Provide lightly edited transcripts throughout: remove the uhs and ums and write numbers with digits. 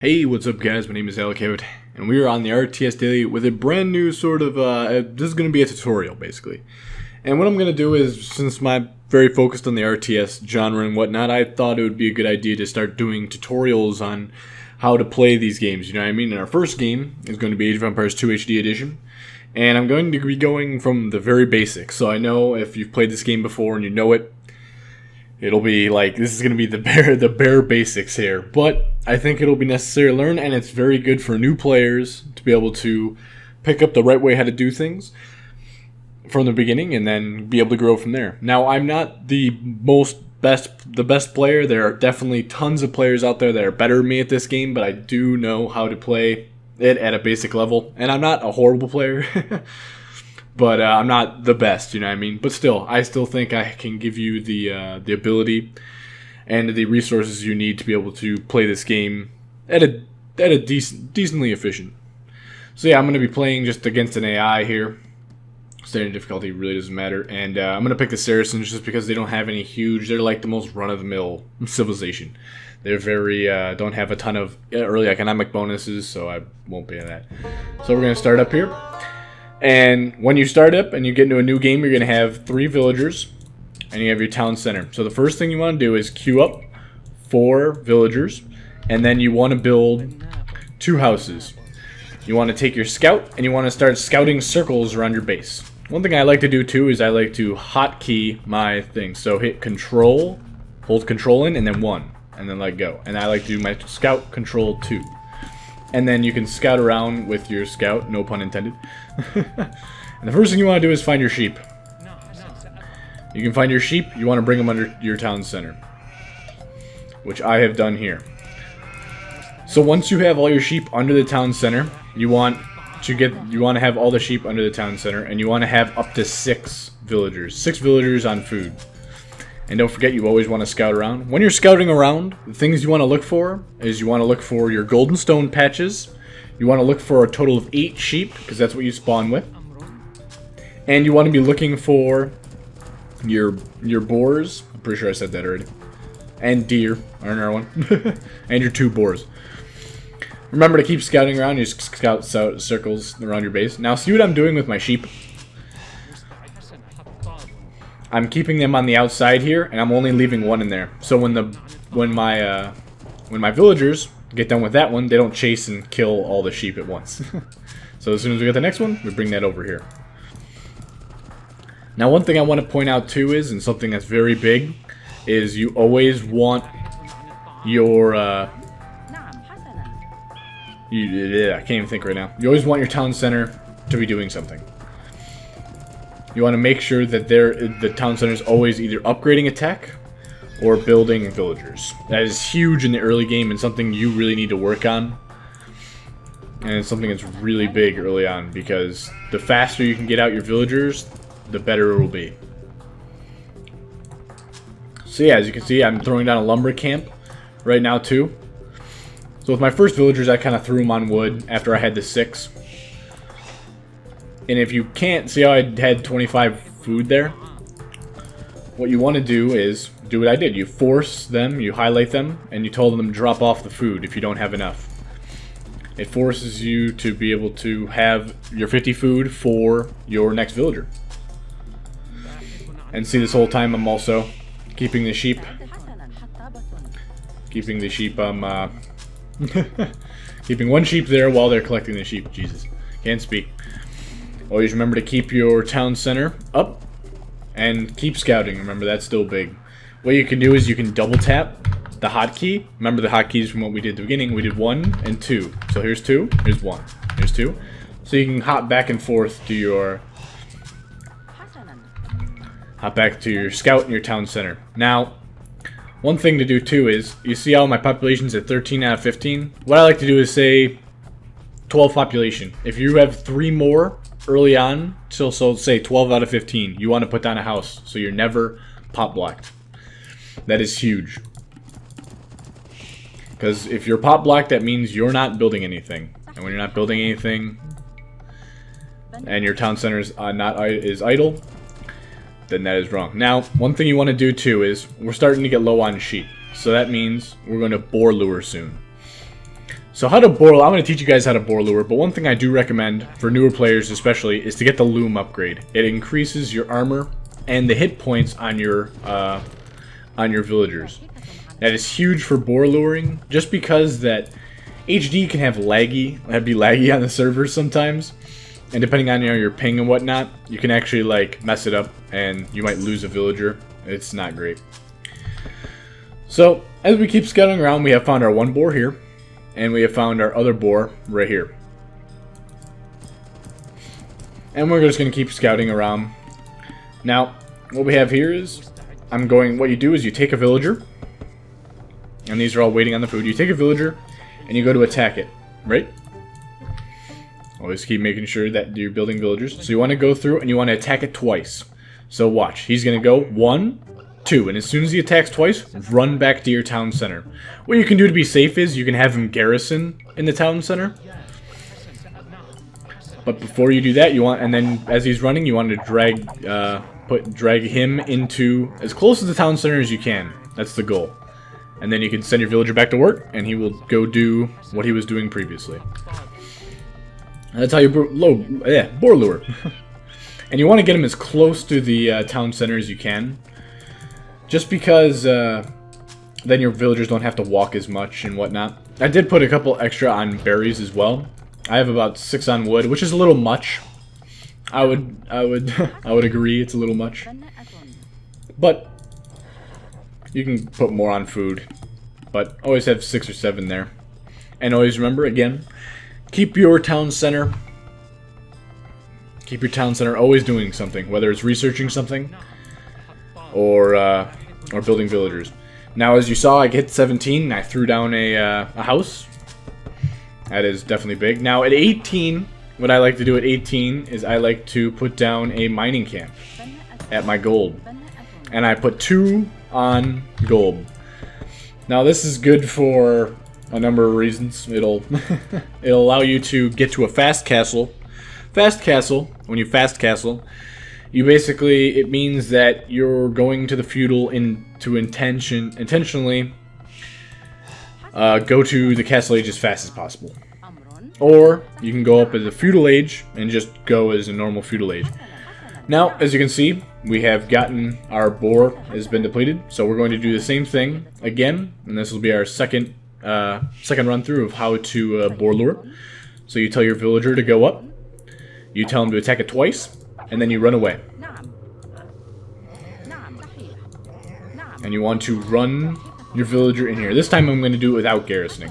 Hey, what's up guys, my name is Alex, and we are on the RTSDaily with a brand new sort of, this is going to be a tutorial basically. And what I'm going to do is, since I'm very focused on the RTS genre and whatnot, I thought it would be a good idea to start doing tutorials on how to play these games, you know what I mean? And our first game is going to be Age of Empires 2 HD Edition. And I'm going to be going from the very basics, so I know if you've played this game before and you know it, it'll be like, this is going to be the bare basics here. But I think it'll be necessary to learn, and it's very good for new players to be able to pick up the right way how to do things from the beginning and then be able to grow from there. Now, I'm not the best player. There are definitely tons of players out there that are better than me at this game, but I do know how to play it at a basic level. And I'm not a horrible player. But I'm not the best, you know what I mean? But still, I still think I can give you the ability and the resources you need to be able to play this game at a decently efficient. So yeah, I'm going to be playing just against an AI here. Standard difficulty really doesn't matter. And I'm going to pick the Saracens just because they don't have any huge, they're like the most run-of-the-mill civilization. They're very, don't have a ton of early economic bonuses, so I won't be in that. So we're going to start up here. And when you start up and you get into a new game, you're going to have 3 villagers, and you have your town center. So the first thing you want to do is queue up 4 villagers, and then you want to build 2 houses. You want to take your scout, and you want to start scouting circles around your base. One thing I like to do too is I like to hotkey my thing. So hit control, hold control in, and then 1, and then let go. And I like to do my scout control 2. And then you can scout around with your scout, no pun intended. And the first thing you want to do is find your sheep. You can find your sheep, you want to bring them under your town center, which I have done here. So once you have all your sheep under the town center, you want to have all the sheep under the town center, and you want to have up to 6 villagers. 6 villagers on food. And don't forget, you always want to scout around. When you're scouting around, the things you want to look for is you want to look for your golden stone patches. You want to look for a total of 8 sheep, because that's what you spawn with. And you want to be looking for your boars. I'm pretty sure I said that already. And deer are another one. And your 2 boars. Remember to keep scouting around. You just scout circles around your base. Now see what I'm doing with my sheep. I'm keeping them on the outside here, and I'm only leaving 1 in there. So when my villagers get done with that one, they don't chase and kill all the sheep at once. So as soon as we get the next one, we bring that over here. Now one thing I want to point out too is, and something that's very big, is you always want your I can't even think right now. You always want your town center to be doing something. You want to make sure that the town center is always either upgrading a tech or building villagers. That is huge in the early game and something you really need to work on. And it's something that's really big early on, because the faster you can get out your villagers, the better it will be. So yeah, as you can see, I'm throwing down a lumber camp right now too. So with my first villagers, I kind of threw them on wood after I had the 6. And if you can't see how I had 25 food there, what you want to do is do what I did. You force them, you highlight them, and you tell them to drop off the food if you don't have enough. It forces you to be able to have your 50 food for your next villager. And see, this whole time I'm also keeping the sheep. Keeping 1 sheep there while they're collecting the sheep. Jesus, can't speak. Always remember to keep your town center up and keep scouting. Remember, that's still big. What you can do is you can double tap the hotkey. Remember the hotkeys from what we did at the beginning. We did 1 and 2. So here's 2, here's 1, here's 2. So you can hop back and forth to your scout and your town center. Now, one thing to do too is, you see how my population's at 13 out of 15? What I like to do is say 12 population. If you have 3 more early on, so say 12 out of 15, you want to put down a house so you're never pop blocked. That is huge, because if you're pop blocked, that means you're not building anything, and when you're not building anything and your town center is idle, then that is wrong. Now one thing you want to do too is, we're starting to get low on sheep, so that means we're going to boar lure soon. So how to boar, I'm going to teach you guys how to boar lure, but one thing I do recommend, for newer players especially, is to get the loom upgrade. It increases your armor and the hit points on your villagers. That is huge for boar luring, just because that HD can have be laggy on the server sometimes. And depending on your ping and whatnot, you can actually like mess it up and you might lose a villager. It's not great. So as we keep scouting around, we have found our one boar here. And we have found our other boar right here. And we're just going to keep scouting around. Now, what we have here is, what you do is you take a villager. And these are all waiting on the food. You take a villager, and you go to attack it, right? Always keep making sure that you're building villagers. So you want to go through, and you want to attack it twice. So watch, he's going to go 1, 2, and as soon as he attacks twice, run back to your town center. What you can do to be safe is you can have him garrison in the town center. But before you do that, and then as he's running, you want to drag him into as close to the town center as you can. That's the goal. And then you can send your villager back to work, and he will go do what he was doing previously. That's how you boar lure. And you want to get him as close to the town center as you can. Just because then your villagers don't have to walk as much and whatnot. I did put a couple extra on berries as well. I have about 6 on wood, which is a little much. I would agree, it's a little much. But you can put more on food. But always have 6 or 7 there. And always remember, again, keep your town center. Keep your town center always doing something, whether it's researching something or building villagers. Now, as you saw, I hit 17 and I threw down a house. That is definitely big. Now, at 18, what I like to do at 18 is I like to put down a mining camp at my gold. And I put 2 on gold. Now, this is good for a number of reasons. It'll allow you to get to a fast castle. Fast castle, when you fast castle, it means that you're going to the feudal to intentionally go to the castle age as fast as possible. Or you can go up as a feudal age and just go as a normal feudal age. Now, as you can see, we have gotten our boar has been depleted, so we're going to do the same thing again, and this will be our second run through of how to boar lure. So you tell your villager to go up, you tell him to attack it twice, and then you run away. And you want to run your villager in here. This time I'm going to do it without garrisoning.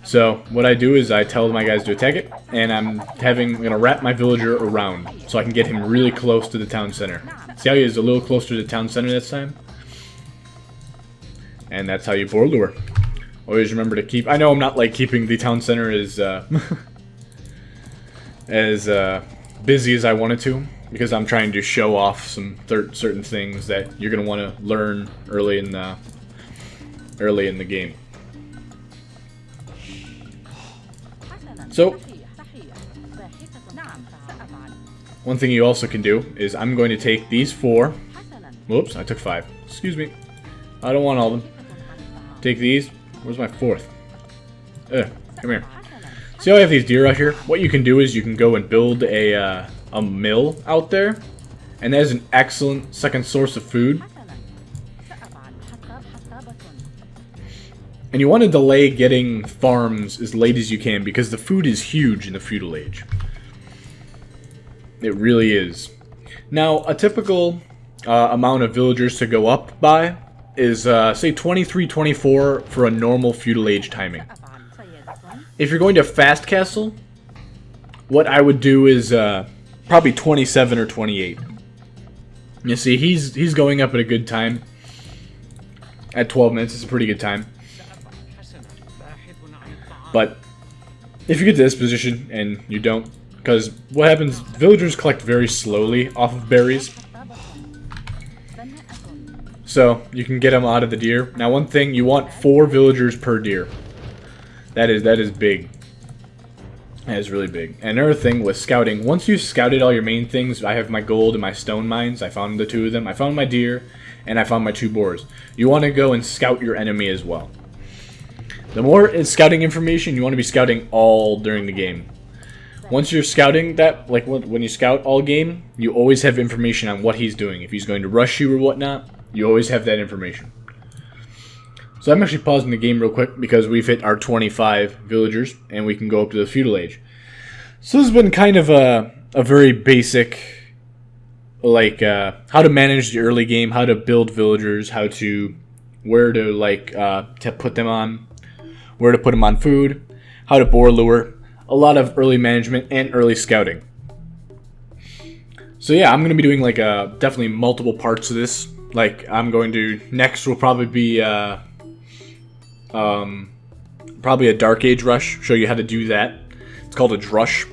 So what I do is I tell my guys to attack it, and I'm going to wrap my villager around so I can get him really close to the town center. See how he is a little closer to the town center this time? And that's how you boar lure. Always remember to keep... I know I'm not like keeping the town center as busy as I wanted to, because I'm trying to show off some certain things that you're going to want to learn early in the game. So, one thing you also can do is I'm going to take these 4. Whoops, I took 5. Excuse me. I don't want all of them. Take these. Where's my 4th? Come here. See how I have these deer out here? What you can do is you can go and build a mill out there, and that is an excellent second source of food. And you want to delay getting farms as late as you can, because the food is huge in the feudal age. It really is. Now, a typical amount of villagers to go up by is, say, 23, 24 for a normal feudal age timing. If you're going to fast castle, what I would do is probably 27 or 28. You see, he's going up at a good time. At 12 minutes, it's a pretty good time. But if you get to this position and you don't, because what happens, villagers collect very slowly off of berries. So you can get them out of the deer. Now, one thing, you want 4 villagers per deer. That is big. That is really big. And another thing with scouting, once you've scouted all your main things, I have my gold and my stone mines. I found the 2 of them. I found my deer, and I found my 2 boars. You want to go and scout your enemy as well. The more it's scouting information, you want to be scouting all during the game. Once you're scouting that, like when you scout all game, you always have information on what he's doing. If he's going to rush you or whatnot, you always have that information. So I'm actually pausing the game real quick because we've hit our 25 villagers and we can go up to the feudal age. So this has been kind of a very basic, like how to manage the early game, how to build villagers, where to put them on, where to put them on food, how to boar lure. A lot of early management and early scouting. So yeah, I'm going to be doing like definitely multiple parts of this. Like next will probably be probably a Dark Age rush. Show you how to do that. It's called a drush.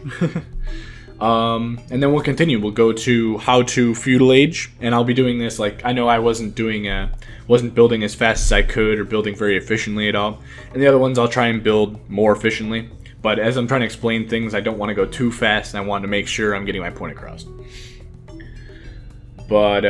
And then we'll continue. We'll go to how to feudal age, and I'll be doing this like I know I wasn't building as fast as I could or building very efficiently at all. And the other ones I'll try and build more efficiently. But as I'm trying to explain things, I don't want to go too fast, and I want to make sure I'm getting my point across. But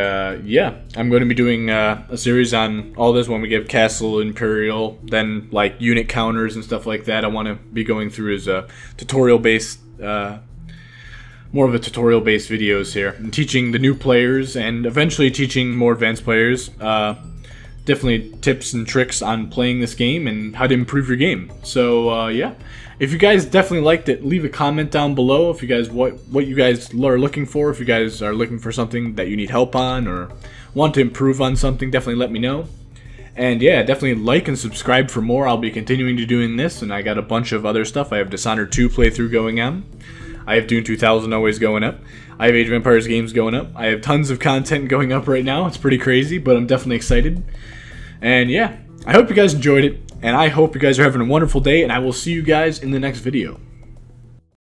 yeah, I'm going to be doing a series on all this when we get Castle Imperial, then like unit counters and stuff like that. I want to be going through as a tutorial-based, more of a tutorial-based videos here, and teaching the new players, and eventually teaching more advanced players, definitely tips and tricks on playing this game and how to improve your game. So yeah. If you guys definitely liked it, leave a comment down below if you guys what you guys are looking for. If you guys are looking for something that you need help on or want to improve on something, definitely let me know. And yeah, definitely like and subscribe for more. I'll be continuing to doing this, and I got a bunch of other stuff. I have Dishonored 2 playthrough going on. I have Dune 2000 always going up. I have Age of Empires games going up. I have tons of content going up right now. It's pretty crazy, but I'm definitely excited. And yeah, I hope you guys enjoyed it. And I hope you guys are having a wonderful day, and I will see you guys in the next video.